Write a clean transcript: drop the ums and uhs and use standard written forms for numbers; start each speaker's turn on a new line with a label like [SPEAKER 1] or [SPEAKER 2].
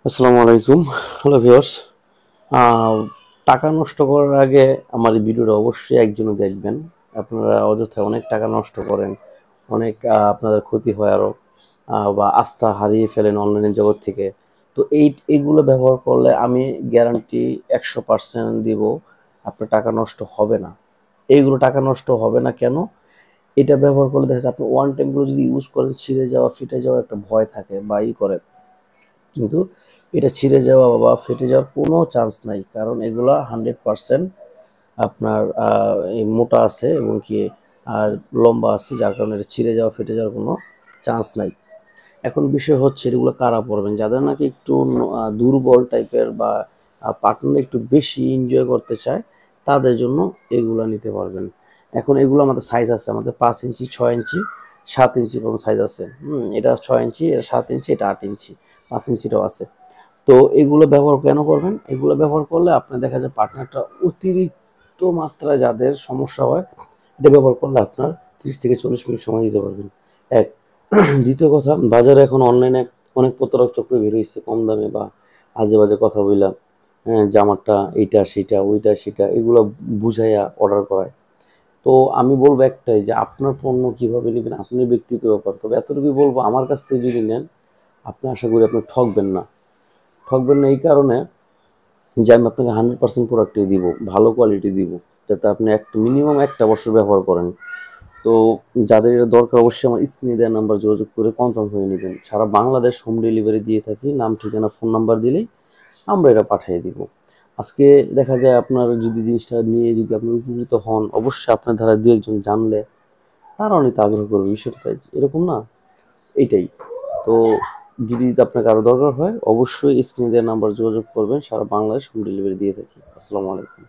[SPEAKER 1] আসসালামু আলাইকুম। Hello viewers. টাকা নষ্ট করার আগে আমার এই ভিডিওটা অবশ্যই একজনও দেখবেন। আপনারা অযথায় অনেক টাকা নষ্ট করেন, অনেক আপনাদের ক্ষতি হয় আরও, বা আস্থা হারিয়ে ফেলেন অনলাইনের জগৎ থেকে। তো এইগুলো ব্যবহার করলে আমি গ্যারান্টি 100% দিব আপনার টাকা নষ্ট হবে না। এইগুলো টাকা নষ্ট হবে না কেন? এটা ব্যবহার করলে দেখা যাচ্ছে আপনি ওয়ান টাইমগুলো যদি ইউজ করেন, ছিঁড়ে যাওয়া ফেটে যাওয়ার একটা ভয় থাকে বা করে, কিন্তু এটা ছিঁড়ে যাওয়া বা ফেটে যাওয়ার কোনো চান্স নাই, কারণ এগুলা 100% আপনার এই মোটা আছে এবং কি আর লম্বা আছে, যার কারণে এটা ছিঁড়ে যাওয়া ফেটে যাওয়ার কোনো চান্স নাই। এখন বিষয় হচ্ছে এগুলো কারা পড়বেন, যাদের নাকি একটু দুর্বল টাইপের বা পার্টনার একটু বেশি এনজয় করতে চায়, তাদের জন্য এগুলো নিতে পারবেন। এখন এগুলো আমাদের সাইজ আছে, আমাদের 5 ইঞ্চি, 6 ইঞ্চি, 7 ইঞ্চি পর্যন্ত সাইজ আছে। এটা 6 ইঞ্চি, এটা 7 ইঞ্চি, এটা 8 ইঞ্চি, 5 ইঞ্চিটাও আছে। তো এগুলো ব্যবহার কেন করবেন? এগুলো ব্যবহার করলে আপনার দেখা যায় পার্টনারটা অতিরিক্ত মাত্রায় যাদের সমস্যা হয়, এটা ব্যবহার করলে আপনার 30 থেকে 40 মিনিট সময় দিতে পারবেন। এক। দ্বিতীয় কথা, বাজারে এখন অনলাইনে অনেক প্রতারক চক্র বের হয়েছে কম দামে বা আজে বাজে কথা বইলা, হ্যাঁ, জামারটা এইটা সেটা ওইটা সেটা এগুলো বুঝাইয়া অর্ডার করায়। তো আমি বলবো একটাই, যে আপনার পণ্য কিভাবে নেবেন আপনার ব্যক্তিগত ব্যাপার। তবে এতটুকুই বলবো, আমার কাছ থেকে যদি নেন, আপনি আশা করি আপনি ঠকবেন না। ঠকবেন না এই কারণে যে আমি আপনাকে 100% প্রোডাক্টই দিব, ভালো কোয়ালিটি দিব, যাতে আপনি একটা মিনিমাম 1 বছর ব্যবহার করেন। তো যাদের এটা দরকার অবশ্যই আমার স্ক্রিনে দেওয়া নাম্বার যোগাযোগ করে কনফার্ম হয়ে নেবেন। সারা বাংলাদেশ হোম ডেলিভারি দিয়ে থাকি, নাম ঠিকানা ফোন নাম্বার দিলেই আমরা এটা পাঠিয়ে দিব। আজকে দেখা যায় আপনার যদি জিনিসটা নিয়ে যদি আপনি উপকৃত হন, অবশ্যই আপনার দ্বারা দু একজন জানলে তারাও নিতে আগ্রহ করবে। বিষয়টা তাই এরকম না, এইটাই। তো যদি আপনাকে আরো দরকার হয়, অবশ্যই স্ক্রিনে দেওয়া নাম্বার যোগাযোগ করবেন। সারা বাংলাদেশ হোম ডেলিভারি দিয়ে থাকি। আসসালামু আলাইকুম।